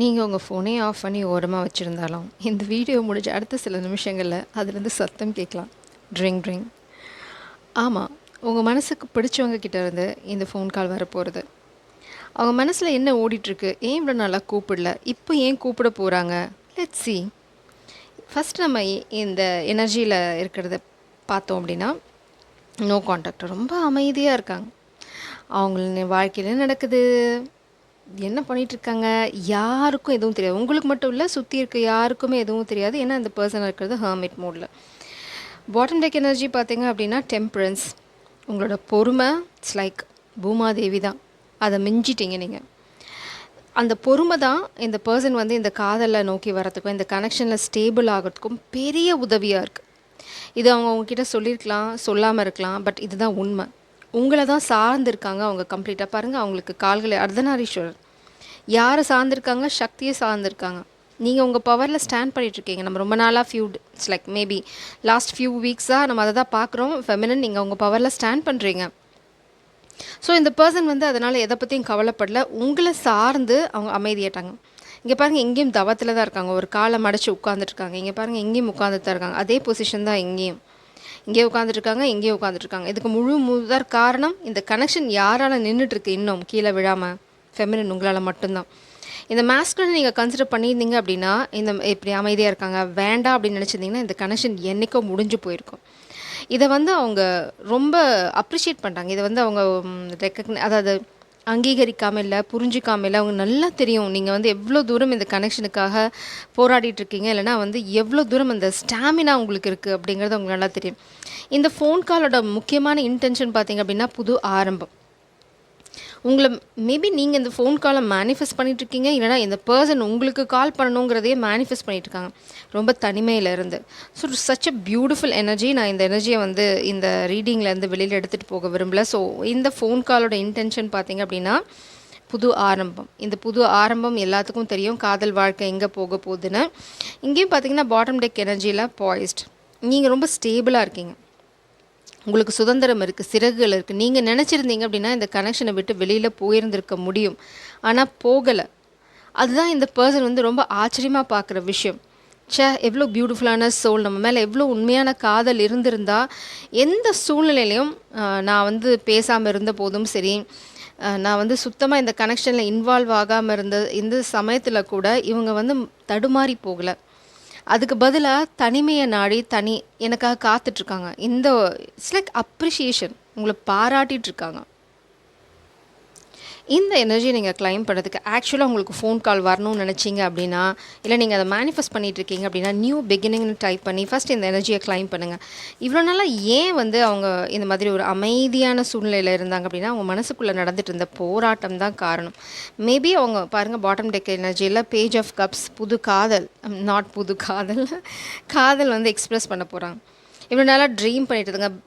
நீங்கள் உங்கள் ஃபோனே ஆஃப் பண்ணி ஓரமாக வச்சுருந்தாலும் இந்த வீடியோ முடிஞ்ச அடுத்த சில நிமிஷங்களில் அதுலேருந்து சத்தம் கேட்கலாம். Drink drink. ஆமாம், உங்கள் மனசுக்கு பிடிச்சவங்க கிட்ட இருந்து இந்த ஃபோன் கால் வரப்போகிறது. அவங்க மனசில் என்ன ஓடிட்டுருக்கு, ஏன் இவ்வளோ நல்லா கூப்பிடல, இப்போ ஏன் கூப்பிட போகிறாங்க, லெட்ஸ் சி. ஃபஸ்ட் நம்ம இந்த எனர்ஜியில் இருக்கிறத பார்த்தோம் அப்படின்னா, நோ கான்டாக்ட், ரொம்ப அமைதியாக இருக்காங்க. அவங்கள வாழ்க்கையில் நடக்குது, என்ன பண்ணிகிட்ருக்காங்க, யாருக்கும் எதுவும் தெரியாது. உங்களுக்கு மட்டும் இல்லை, சுற்றி இருக்க யாருக்குமே எதுவும் தெரியாது. ஏன்னா இந்த பர்சன் இருக்கிறது ஹர்மிட் மோடில். பாட்டம் டெக் எனர்ஜி பார்த்தீங்க அப்படின்னா டெம்பரன்ஸ். உங்களோட பொறுமை இட்ஸ் லைக் பூமாதேவி தான். அதை மிஞ்சிட்டீங்க நீங்கள். அந்த பொறுமை தான் இந்த பர்சன் வந்து இந்த காதலை நோக்கி வரத்துக்கும் இந்த கனெக்ஷனில் ஸ்டேபிள் ஆகிறதுக்கும் பெரிய உதவியாக இருக்குது. இது அவங்க உங்ககிட்ட சொல்லியிருக்கலாம், சொல்லாமல் இருக்கலாம், பட் இதுதான் உண்மை. உங்களை தான் சார்ந்திருக்காங்க அவங்க கம்ப்ளீட்டாக. பாருங்கள், அவங்களுக்கு கால்களை அர்த்தநாரீஸ்வரர். யாரை சார்ந்திருக்காங்க? சக்தியை சார்ந்திருக்காங்க. நீங்கள் உங்கள் பவரில் ஸ்டாண்ட் பண்ணிகிட்ருக்கீங்க. நம்ம ரொம்ப நாளாக it's like maybe last few வீக்ஸாக நம்ம அதை தான் பார்க்குறோம். ஃபெமினன், நீங்கள் உங்கள் பவரில் ஸ்டாண்ட் பண்ணுறீங்க. ஸோ இந்த பர்சன் வந்து அதனால் எதை பற்றியும் கவலைப்படல. உங்களை சார்ந்து அவங்க அமைதியாட்டாங்க. இங்கே பாருங்கள், எங்கேயும் தவத்தில் தான் இருக்காங்க. ஒரு காலை மடித்து உட்காந்துட்ருக்காங்க. இங்கே பாருங்கள், எங்கேயும் உட்காந்துட்டு தான் இருக்காங்க. அதே பொசிஷன் தான் எங்கேயும். இங்கே உட்காந்துட்ருக்காங்க, எங்கேயும் உட்காந்துட்ருக்காங்க. இதுக்கு முதற் காரணம் இந்த கனெக்ஷன் யாரால் நின்றுட்டுருக்கு இன்னும் கீழே விழாமல்? ஃபெமினின், உங்களால் மட்டும்தான். இந்த மாஸ்குலினை நீங்கள் கன்சிடர் பண்ணியிருந்தீங்க அப்படின்னா, இந்த இப்படி அமைதியாக இருக்காங்க, வேண்டாம் அப்படின்னு நினச்சிருந்தீங்கன்னா, இந்த கனெக்ஷன் என்றைக்கோ முடிஞ்சு போயிருக்கும். இதை வந்து அவங்க ரொம்ப அப்ரிஷியேட் பண்ணுறாங்க. இதை வந்து அவங்க அதாவது அங்கீகரிக்காமல் இல்லை, புரிஞ்சிக்காமல் இல்லை. அவங்க நல்லா தெரியும் நீங்கள் வந்து எவ்வளோ தூரம் இந்த கனெக்ஷனுக்காக போராடிட்டுருக்கீங்க, இல்லைனா வந்து எவ்வளோ தூரம் அந்த ஸ்டாமினா உங்களுக்கு இருக்குது அப்படிங்கிறது அவங்களுக்கு நல்லா தெரியும். இந்த ஃபோன் காலோட முக்கியமான இன்டென்ஷன் பார்த்திங்க அப்படின்னா புது ஆரம்பம். உங்களை மேபி நீங்கள் இந்த ஃபோன் காலை மேனிஃபெஸ்ட் பண்ணிகிட்ருக்கீங்க, இல்லைனா இந்த பர்சன் உங்களுக்கு கால் பண்ணணுங்கிறதையே மேனிஃபெஸ்ட் பண்ணிகிட்ருக்காங்க ரொம்ப தனிமையில் இருந்து. So such a beautiful energy. நான் இந்த எனர்ஜியை வந்து இந்த ரீடிங்லேருந்து வெளியில் எடுத்துகிட்டு போக விரும்பல. ஸோ இந்த ஃபோன் காலோட இன்டென்ஷன் பார்த்திங்க அப்படின்னா புது ஆரம்பம். இந்த புது ஆரம்பம் எல்லாத்துக்கும் தெரியும் காதல் வாழ்க்கை எங்கே போக போகுதுன்னு. இங்கேயும் பார்த்திங்கன்னா பாட்டம் டெக் எனர்ஜியில் பாய்ஸ்ட். நீங்கள் ரொம்ப ஸ்டேபிளாக இருக்கீங்க, உங்களுக்கு சுதந்திரம் இருக்குது, சிறகுகள் இருக்குது. நீங்கள் நினச்சிருந்தீங்க அப்படின்னா இந்த கனெக்ஷனை விட்டு வெளியில் போயிருந்திருக்க முடியும், ஆனால் போகலை. அதுதான் இந்த பர்சன் வந்து ரொம்ப ஆச்சரியமாக பார்க்குற விஷயம். எவ்வளோ பியூட்டிஃபுல்லான சோல், நம்ம மேலே எவ்வளோ உண்மையான காதல் இருந்திருந்தால் எந்த சூழ்நிலையிலையும் நான் வந்து பேசாமல் இருந்த போதும் சரி, நான் வந்து சுத்தமாக இந்த கனெக்ஷனில் இன்வால்வ் ஆகாமல் இருந்த இந்த சமயத்தில் கூட இவங்க வந்து தடுமாறி போகலை. அதுக்கு பதிலாக தனிமையை நாடி எனக்காக காத்துட்ருக்காங்க. இந்த இட்ஸ் லைக் அப்ரிஷியேஷன், உங்களை பாராட்டிகிட்ருக்காங்க. இந்த எனர்ஜியை நீங்கள் கிளைம் பண்ணுறதுக்கு ஆக்சுவலாக உங்களுக்கு ஃபோன் கால் வரணும்னு நினச்சிங்க அப்படின்னா, இல்லை நீங்கள் அதை மேனிஃபெஸ்ட் பண்ணிகிட்ருக்கீங்க அப்படின்னா நியூ பிகினிங்னு டைப் பண்ணி ஃபஸ்ட் இந்த எனர்ஜியை கிளைம் பண்ணுங்கள். இவ்வளோ நாளாக ஏன் வந்து அவங்க இந்த மாதிரி ஒரு அமைதியான சூழ்நிலையில் இருந்தாங்க அப்படின்னா, அவங்க மனசுக்குள்ளே நடந்துட்டு இருந்த போராட்டம் தான் காரணம். மேபி அவங்க பாருங்கள், பாட்டம் டெக் எனர்ஜியில் பேஜ் ஆஃப் கப்ஸ், புது காதல், நாட் புது காதல், காதல் வந்து எக்ஸ்ப்ரெஸ் பண்ண போகிறாங்க. இவ்வளோ நாளாக ட்ரீம் பண்ணிட்டு இருந்தாங்க.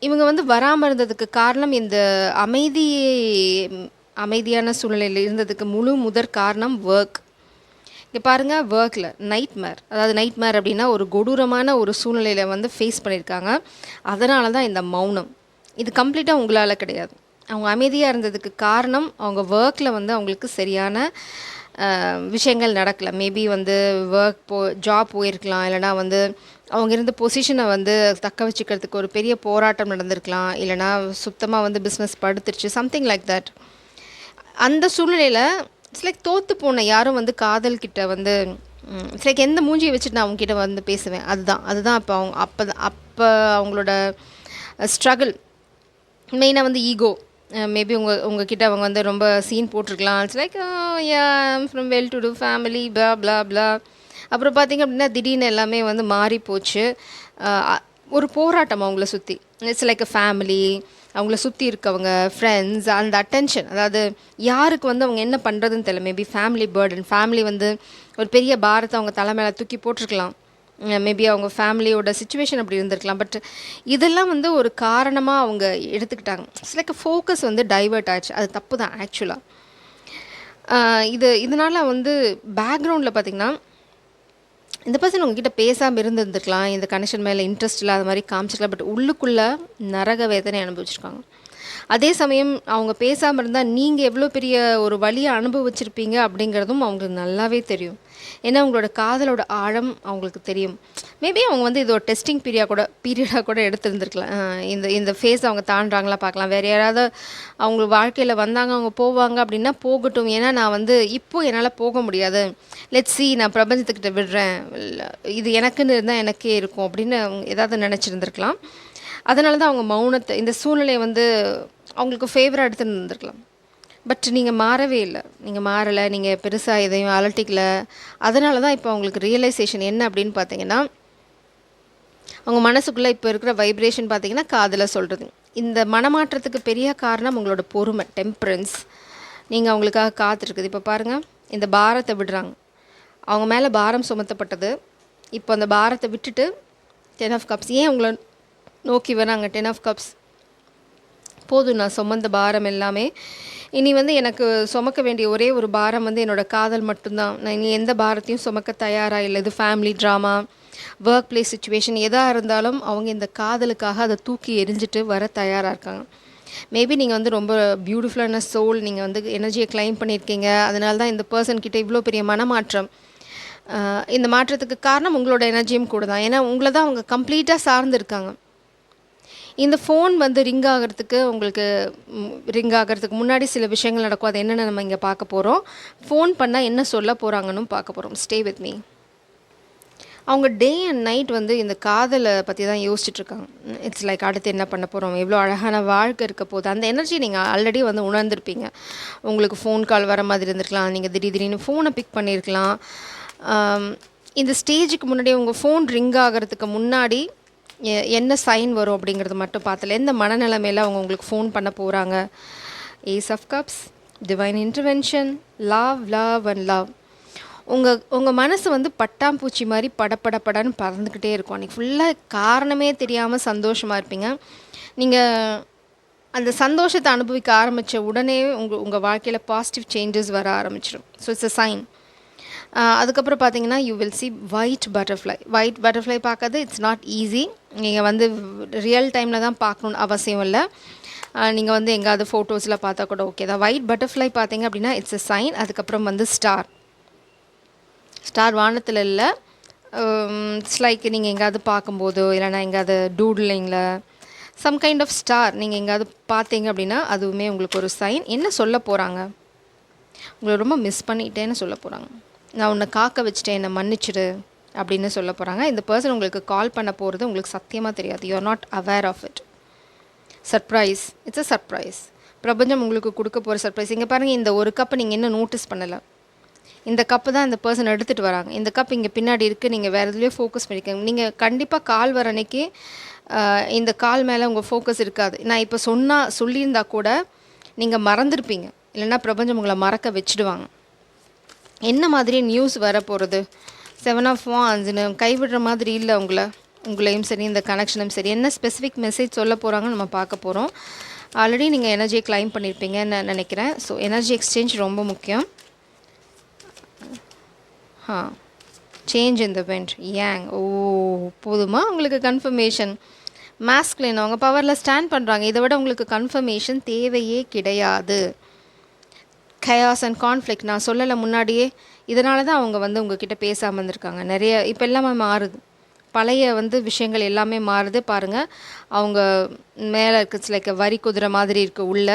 இவங்க வந்து வராமல் இருந்ததுக்கு காரணம் இந்த அமைதியான சூழ்நிலையில் இருந்ததுக்கு முதற் காரணம் ஒர்க். இங்கே பாருங்கள், ஒர்க்கில் நைட்மேர், அதாவது நைட்மேர் அப்படின்னா ஒரு கொடூரமான ஒரு சூழ்நிலையில் வந்து ஃபேஸ் பண்ணியிருக்காங்க. அதனால தான் இந்த மௌனம். இது கம்ப்ளீட்டாக உங்களால் கிடையாது. அவங்க அமைதியாக இருந்ததுக்கு காரணம் அவங்க ஒர்க்கில் வந்து அவங்களுக்கு சரியான விஷயங்கள் நடக்கலை. மேபி வந்து ஜாப் போயிருக்கலாம், இல்லைனா வந்து அவங்க இருந்த பொசிஷனை வந்து தக்க வச்சுக்கிறதுக்கு ஒரு பெரிய போராட்டம் நடந்திருக்கலாம், இல்லைனா சுத்தமாக வந்து பிஸ்னஸ் படுத்துருச்சு, சம்திங் லைக் தட். அந்த சூழ்நிலையில் இட்ஸ் லைக் தோற்று போன யாரும் வந்து காதல்கிட்ட வந்து இட்ஸ் லைக் எந்த மூஞ்சியை வச்சுட்டு நான் அவங்ககிட்ட வந்து பேசுவேன், அதுதான் இப்போ அப்போ அவங்களோட ஸ்ட்ரகிள். மெயினாக வந்து ஈகோ. மேபி உங்ககிட்ட அவங்க வந்து ரொம்ப சீன் போட்டிருக்கலாம். It's like from well to do family blah blah blah. அப்புறம் பார்த்திங்க அப்படின்னா திடீர்னு எல்லாமே வந்து மாறி போச்சு. ஒரு போராட்டம் அவங்கள சுற்றி. இட்ஸ் லைக் அ ஃபேமிலி, அவங்கள சுற்றி இருக்கவங்க, ஃப்ரெண்ட்ஸ், அந்த அட்டென்ஷன், அதாவது யாருக்கு வந்து அவங்க என்ன பண்ணுறதுன்னு தெரியல. மேபி ஃபேமிலி பேர்டன், ஃபேமிலி வந்து ஒரு பெரிய பாரத்தை அவங்க தலை மேலே தூக்கி போட்டிருக்கலாம். மேபி அவங்க ஃபேமிலியோட சுச்சுவேஷன் அப்படி இருந்திருக்கலாம். பட் இதெல்லாம் வந்து ஒரு காரணமாக அவங்க எடுத்துக்கிட்டாங்க. இட்ஸ் லைக் ஃபோக்கஸ் வந்து டைவர்ட் ஆச்சு. அது தப்பு தான் ஆக்சுவலாக. இதனால் வந்து பேக்ரவுண்டில் பார்த்திங்கன்னா இந்த பர்சன் உங்ககிட்ட பேசாமல் இருந்திருக்கலாம், இந்த கனெக்ஷன் மேலே இன்ட்ரெஸ்ட் இல்லாத மாதிரி காமிச்சிக்கலாம். பட் உள்ளுக்குள்ளே நரக வேதனை அனுபவிச்சிருக்காங்க. அதே சமயம் அவங்க பேசாம இருந்தா, நீங்க எவ்வளோ பெரிய ஒரு வலிய அனுபவிச்சிருப்பீங்க அப்படிங்கிறதும் அவங்களுக்கு நல்லாவே தெரியும். ஏன்னா, உங்களோட காதலோட ஆழம் அவங்களுக்கு தெரியும். மேபி அவங்க வந்து இது ஒரு டெஸ்டிங் பீரியடா கூட எடுத்திருந்திருக்கலாம். இந்த இந்த ஃபேஸ் அவங்க தாண்டுறாங்களா பார்க்கலாம். வேற யாராவது அவங்க வாழ்க்கையில வந்தாங்க, அவங்க போவாங்க அப்படின்னா போகட்டும். ஏன்னா, நான் வந்து இப்போ என்னால போக முடியாது. லெட்ஸ் ஸீ நான் பிரபஞ்சத்துக்கிட்ட விடுறேன். இது எனக்குன்னு இருந்தா எனக்கே இருக்கும் அப்படின்னு அவங்க ஏதாவது நெனச்சிருந்திருக்கலாம். அதனால தான் அவங்க மௌனத்த இந்த சூழ்நிலைய வந்து அவங்களுக்கு ஃபேவரா எடுத்துருந்துருக்கலாம். பட் நீங்க மாறவே இல்ல. நீங்க மாறல. நீங்க பெருசா எதையும் அலட்டிக்கல. அதனால தான் இப்போ அவங்களுக்கு ரியலைசேஷன் என்ன அப்படின்னு பார்த்தீங்கன்னா, அவங்க மனசுக்குள்ள இப்போ இருக்கிற வைப்ரேஷன் பார்த்தீங்கன்னா, காதல சொல்றது. இந்த மனமாற்றத்துக்கு பெரிய காரணம் உங்களோட பொறுமை, டெம்பரன்ஸ். நீங்க அவங்களுக்காக காத்திருக்குது. இப்போ பாருங்க, இந்த பாரத்த விடுறாங்க. அவங்க மேல பாரம் சுமத்தப்பட்டது. இப்போ அந்த பாரத்த விட்டுட்டு 10 ஆஃப் கப்ஸ் ஏன் உங்கள நோக்கி வராங்க? 10 ஆஃப் கப்ஸ். போதும் நான் சுமந்த பாரம் எல்லாமே. இனி வந்து எனக்கு சுமக்க வேண்டிய ஒரே ஒரு பாரம் வந்து என்னோட காதல் மட்டும்தான். நான் இனி எந்த பாரத்தையும் சுமக்க தயாரா இல்ல. இது family drama, work place situation எதா இருந்தாலும் அவங்க இந்த காதலுக்காக அத தூக்கி எறிஞ்சிட்டு வர தயாரா இருக்காங்க. மேபி நீங்க வந்து ரொம்ப பியூட்டிஃபுல்லான சோல். நீங்க வந்து எனர்ஜிய கிளைம் பண்ணியிருக்கீங்க. அதனால தான் இந்த பெர்சன் கிட்ட இவ்ளோ பெரிய மனமாற்றம். இந்த மாற்றத்துக்கு காரணம் உங்களோட எனர்ஜியும் கூட தான். ஏன்னா, உங்கள தான் அவங்க கம்ப்ளீட்டா சார்ந்து இருக்காங்க. இந்த ஃபோன் வந்து ரிங் ஆகறதுக்கு முன்னாடி சில விஷயங்கள் நடக்கும். அது என்னென்னு நம்ம இங்க பார்க்க போறோம். ஃபோன் பண்ணா என்ன சொல்ல போறாங்கன்னும் பார்க்க போறோம். Stay with me. அவங்க டே அண்ட் நைட் வந்து இந்த காதல பத்தி தான் யோசிச்சுட்டு இருக்காங்க. இட்ஸ் லைக் அடுத்து என்ன பண்ண போறோம்? எவ்வளோ அழகான வாழ்க்கை இருக்க போகுது. அந்த எனர்ஜி நீங்க ஆல்ரெடி வந்து உணர்ந்திருப்பீங்க. உங்களுக்கு ஃபோன் கால் வர மாதிரி இருந்திருக்கலாம். நீங்க திடீர்னு ஃபோன பிக் பண்ணியிருக்கலாம். இந்த ஸ்டேஜுக்கு முன்னாடி உங்க ஃபோன் ரிங் ஆகறதுக்கு முன்னாடி என்ன சைன் வரும் அப்படிங்கிறது மட்டும் பார்த்தல. எந்த மனநிலைமையில அவங்க உங்களுக்கு ஃபோன் பண்ண போகிறாங்க? Ace of cups, divine intervention, love and love. உங்கள் மனசு வந்து பட்டாம்பூச்சி மாதிரி படன்னு பறந்துக்கிட்டே இருக்கும். அன்றைக்கி ஃபுல்லாக காரணமே தெரியாமல் சந்தோஷமாக இருப்பீங்க. நீங்கள் அந்த சந்தோஷத்தை அனுபவிக்க ஆரம்பித்த உடனே உங்கள் வாழ்க்கையில் பாசிட்டிவ் சேஞ்சஸ் வர ஆரம்பிச்சிடும். So it's a sign. அதுக்கப்புறம் பார்த்தீங்கன்னா, you will see white butterfly பார்க்கறது இட்ஸ் நாட் ஈஸி. நீங்கள் வந்து ரியல் டைமில் தான் பார்க்கணுன்னு அவசியம் இல்லை. நீங்கள் வந்து எங்கேயாவது ஃபோட்டோஸில் பார்த்தா கூட ஓகே தான். ஒயிட் பட்டர்ஃப்ளை பார்த்தீங்க அப்படின்னா இட்ஸ் அ சைன். அதுக்கப்புறம் வந்து ஸ்டார் வானத்தில் இல்லை. இட்ஸ் லைக் நீங்கள் எங்கேயாவது பார்க்கும்போதோ இல்லைனா எங்கேயாவது டூட்லிங்கில் சம் கைண்ட் ஆஃப் ஸ்டார் நீங்கள் எங்கேயாவது பார்த்தீங்க அப்படின்னா அதுவுமே உங்களுக்கு ஒரு சைன். என்ன சொல்ல போகிறாங்க? உங்களை ரொம்ப மிஸ் பண்ணிட்டேன்னு சொல்ல போகிறாங்க. நான் உன்னை காக்க வச்சுட்டேன், என்னை மன்னிச்சிடு அப்படின்னு சொல்ல போகிறாங்க. இந்த பர்சன் உங்களுக்கு கால் பண்ண போகிறது உங்களுக்கு சத்தியமாக தெரியாது. You are not aware of it. Surprise. It's a surprise. பிரபஞ்சம் உங்களுக்கு கொடுக்க போகிற சர்ப்ரைஸ். இங்கே பாருங்கள், இந்த ஒரு கப்பை நீங்கள் இன்னும் நோட்டீஸ் பண்ணலை. இந்த கப்பு தான் இந்த பர்சன் எடுத்துகிட்டு வராங்க. இந்த கப் இங்கே பின்னாடி இருக்குது. நீங்கள் வேறு எதுலேயோ ஃபோக்கஸ் பண்ணிக்கோங்க. நீங்கள் கண்டிப்பாக கால் வர அன்னைக்கு இந்த கால் மேலே உங்கள் ஃபோக்கஸ் இருக்காது. நான் இப்போ சொல்லியிருந்தா கூட நீங்கள் மறந்துருப்பீங்க. இல்லைன்னா பிரபஞ்சம் உங்களை மறக்க வச்சுடுவாங்க. என்ன மாதிரி நியூஸ் வர போகிறது? 7 ஆஃப் வாண்ட்ஸ்னு கைவிடுற மாதிரி இல்லை. உங்களையும் சரி இந்த கனெக்ஷனும் சரி. என்ன ஸ்பெசிஃபிக் மெசேஜ் சொல்ல போகிறாங்கன்னு நம்ம பார்க்க போகிறோம். ஆல்ரெடி நீங்கள் எனர்ஜியை கிளைம் பண்ணியிருப்பீங்கன்னு நினைக்கிறேன். ஸோ எனர்ஜி எக்ஸ்சேஞ்ச் ரொம்ப முக்கியம். Change in the wind yang. போதுமா உங்களுக்கு கன்ஃபர்மேஷன்? மாஸ்குலின் அவங்க பவரில் ஸ்டாண்ட் பண்ணுறாங்க. இதை விட உங்களுக்கு கன்ஃபர்மேஷன் தேவையே கிடையாது. கயாஸ் அண்ட் கான்ஃப்ளிக்ட் நான் சொல்லலை முன்னாடியே. இதனால தான் அவங்க வந்து உங்ககிட்ட பேசாமல் இருந்திருக்காங்க. நிறைய இப்போ எல்லாமே மாறுது. பழைய வந்து விஷயங்கள் எல்லாமே மாறுது. பாருங்கள், அவங்க மேலே இருக்குது லைக் வரி குதிரை மாதிரி இருக்குது. உள்ள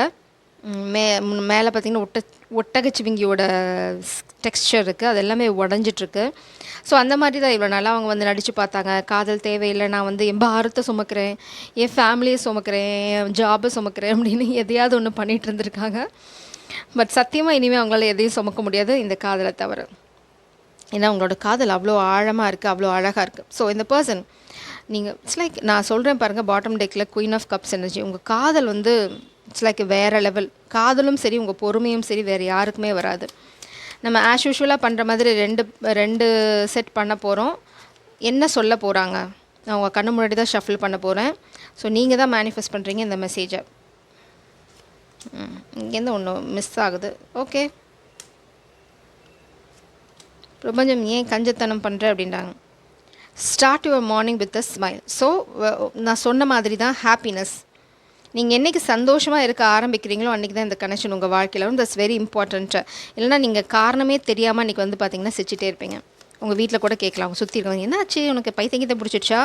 மேலே பார்த்திங்கன்னா ஒட்டகச்சிவிங்கியோட டெக்ஸ்சர் இருக்குது. அது எல்லாமே உடஞ்சிட்ருக்கு. ஸோ அந்த மாதிரி தான் இவ்வளோ நாளாக அவங்க வந்து நடித்து பார்த்தாங்க. காதல் தேவையில்லை, நான் வந்து என் பாரத்தை சுமக்கிறேன், என் ஃபேமிலியை சுமக்கிறேன், என் ஜாபை சுமக்கிறேன் அப்படின்னு எதையாவது ஒன்று பண்ணிகிட்டு இருந்திருக்காங்க. பட் சத்தியமாக இனிமேல் அவங்களால எதையும் சுமக்க முடியாது இந்த காதலை தவிர. ஏன்னா உங்களோட காதல் அவ்வளோ ஆழமாக இருக்குது, அவ்வளோ அழகாக இருக்குது. ஸோ இந்த பர்சன் நீங்கள் இட்ஸ் லைக் நான் சொல்கிறேன் பாருங்கள், பாட்டம் டெக்கில் குயின் ஆஃப் கப்ஸ் எனர்ஜி. உங்கள் காதல் வந்து இட்ஸ் லைக் வேறு லெவல். காதலும் சரி உங்கள் பொறுமையும் சரி வேறு யாருக்குமே வராது. நம்ம ஆஸ் யூஷுவலாக பண்ணுற மாதிரி ரெண்டு செட் பண்ண போகிறோம். என்ன சொல்ல போகிறாங்க? நான் உங்கள் கண்ணு முன்னாடி தான் ஷஃபில் பண்ண போகிறேன். ஸோ நீங்கள் தான் மேனிஃபெஸ்ட் பண்ணுறீங்க இந்த மெசேஜை. இங்கேருந்து ஒன்று மிஸ் ஆகுது. ஓகே, பிரபஞ்சம் ஏன் கஞ்சத்தனம் பண்ணுற அப்படின்றாங்க. Start your morning with a smile. So நான் சொன்ன மாதிரி தான் ஹாப்பினஸ். நீங்கள் என்றைக்கு சந்தோஷமாக இருக்க ஆரம்பிக்கிறீங்களோ அன்றைக்கி தான் இந்த கனெக்ஷன் உங்கள் வாழ்க்கையில் வரும். That's very important. இல்லைனா நீங்கள் காரணமே தெரியாமல் அன்றைக்கி வந்து பார்த்திங்கன்னா சிரிச்சிட்டே இருப்பீங்க. உங்கள் வீட்டில் கூட கேட்கலாம், அவங்க சுற்றி இருக்கவங்க, என்னாச்சு உனக்கு பைத்தியங்கத்தை பிடிச்சிடுச்சா,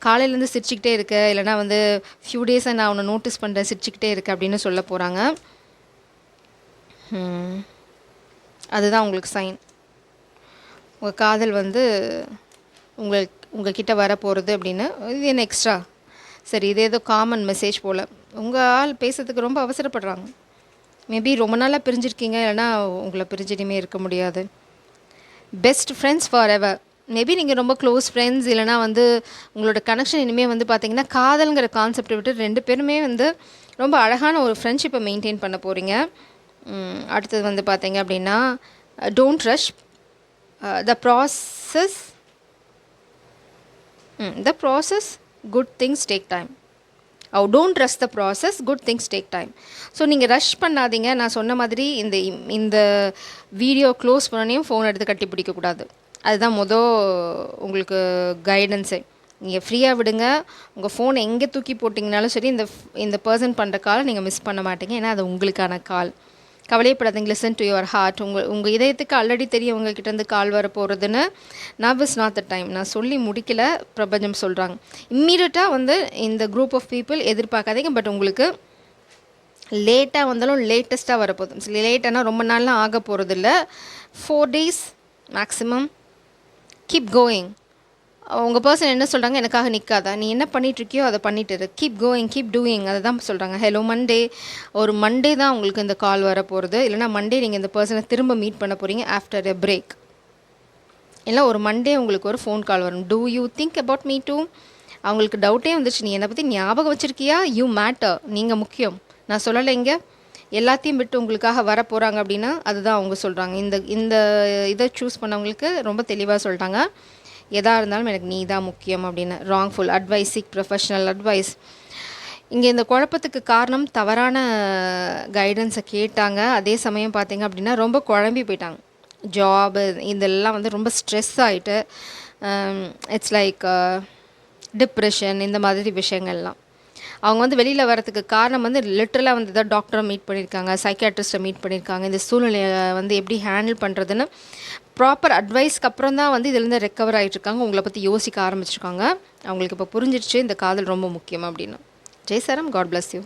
காலையிலேருந்து சிரிச்சுக்கிட்டே இருக்க, இல்லைனா வந்து ஃபியூ டேஸாக நான் உன்னை நோட்டீஸ் பண்ணுறேன் சிரிச்சுக்கிட்டே இருக்க அப்படின்னு சொல்ல போகிறாங்க. அதுதான் உங்களுக்கு சைன். உங்கள் காதல் வந்து உங்கள்கிட்ட வர போகிறது அப்படின்னு. இது என்ன எக்ஸ்ட்ரா? சரி, இது ஏதோ காமன் மெசேஜ் போல். உங்கள் ஆள் பேசுறதுக்கு ரொம்ப அவசரப்படுறாங்க. மேபி ரொம்ப நாளாக பிரிஞ்சிருக்கீங்க, இல்லைனா உங்களை பிரிஞ்சிட்டுமே இருக்க முடியாது. Best friends for ever. Maybe நீங்கள் ரொம்ப க்ளோஸ் ஃப்ரெண்ட்ஸ், இல்லைனா வந்து உங்களோட கனெக்ஷன் இனிமேல் வந்து பார்த்திங்கன்னா காதல்ங்கிற கான்செப்டை விட்டு 2 பேருமே வந்து ரொம்ப அழகான ஒரு ஃப்ரெண்ட்ஷிப்பை மெயின்டைன் பண்ண போகிறீங்க. அடுத்தது வந்து பார்த்தீங்க அப்படின்னா, don't rush the process good things take time. Don't rush the process, good things take time. So நீங்கள் ரஷ் பண்ணாதீங்க. நான் சொன்ன மாதிரி இந்த வீடியோ க்ளோஸ் பண்ணனையும் ஃபோன் எடுத்து கட்டி பிடிக்கக்கூடாது. அதுதான் உங்களுக்கு கைடன்ஸே. நீங்கள் ஃப்ரீயாக விடுங்க. உங்கள் ஃபோனை எங்கே தூக்கி போட்டிங்கனாலும் சரி, இந்த பர்சன் பண்ணுற காலை நீங்கள் மிஸ் பண்ண மாட்டீங்க. ஏன்னா அது உங்களுக்கான கால். கவலைப்படாதீங்க. Listen to your heart. உங்கள் இதயத்துக்கு ஆல்ரெடி தெரியும் உங்கள்கிட்டருந்து கால் வர போகிறதுன்னு. Now is not the time. நான் சொல்லி முடிக்கல, பிரபஞ்சம் சொல்கிறாங்க. இம்மீடியட்டாக வந்து இந்த குரூப் ஆஃப் பீப்புள் எதிர்பார்க்காதீங்க. பட் உங்களுக்கு லேட்டாக வந்தாலும் லேட்டஸ்ட்டாக வரப்போகுது. லேட்டானா ரொம்ப நாள்லாம் ஆக போகிறதில்ல. 4 days மேக்ஸிமம். Keep going. உங்கள் பர்சன் என்ன சொல்கிறாங்க, எனக்காக நிற்காதா, நீ என்ன பண்ணிகிட்ருக்கியோ அதை பண்ணிட்டு கீப் கோயிங், கீப் டூயிங். அதை தான் சொல்கிறாங்க. Hello Monday. ஒரு மண்டே தான் உங்களுக்கு இந்த கால் வர போகிறது. இல்லைனா மண்டே நீங்கள் இந்த பர்சனை திரும்ப மீட் பண்ண போகிறீங்க ஆஃப்டர் எ பிரேக். இல்லை ஒரு மண்டே உங்களுக்கு ஒரு ஃபோன் கால் வரும். Do you think about me too? அவங்களுக்கு டவுட்டே வந்துச்சு, நீ என்னை பற்றி ஞாபகம் வச்சுருக்கியா? You matter. நீங்கள் முக்கியம். நான் சொல்லலை இங்கே எல்லாத்தையும் விட்டு உங்களுக்காக வர போகிறாங்க அப்படின்னா அதுதான் அவங்க சொல்கிறாங்க. இந்த இதை சூஸ் பண்ணவங்களுக்கு ரொம்ப தெளிவாக சொல்லிட்டாங்க. எதாக இருந்தாலும் எனக்கு நீ தான் முக்கியம் அப்படின்னு. Wrongful advice, seek professional advice. இங்கே இந்த குழப்பத்துக்கு காரணம் தவறான கைடன்ஸை கேட்டாங்க. அதே சமயம் பார்த்திங்க அப்படின்னா ரொம்ப குழம்பி போயிட்டாங்க. ஜாபு இதெல்லாம் வந்து ரொம்ப ஸ்ட்ரெஸ் ஆகிட்டு, இட்ஸ் லைக் டிப்ரெஷன், இந்த மாதிரி விஷயங்கள்லாம். அவங்க வந்து வெளியில் வரதுக்கு காரணம் வந்து லிட்ரலாக வந்து தான் டாக்டரை மீட் பண்ணியிருக்காங்க, சைக்காட்ரிஸ்ட்டை மீட் பண்ணியிருக்காங்க. இந்த சூழ்நிலையை வந்து எப்படி ஹேண்டில் பண்ணுறதுன்னு ப்ராப்பர் அட்வைஸ்க்கு அப்புறம் தான் வந்து இதுலேருந்து ரெக்கவர் ஆகிட்ருக்காங்க. உங்களை பற்றி யோசிக்க ஆரம்பிச்சிருக்காங்க. அவங்களுக்கு இப்போ புரிஞ்சிடுச்சு இந்த காதல் ரொம்ப முக்கியம் அப்படின்னு. ஜெய் சரம். God bless you.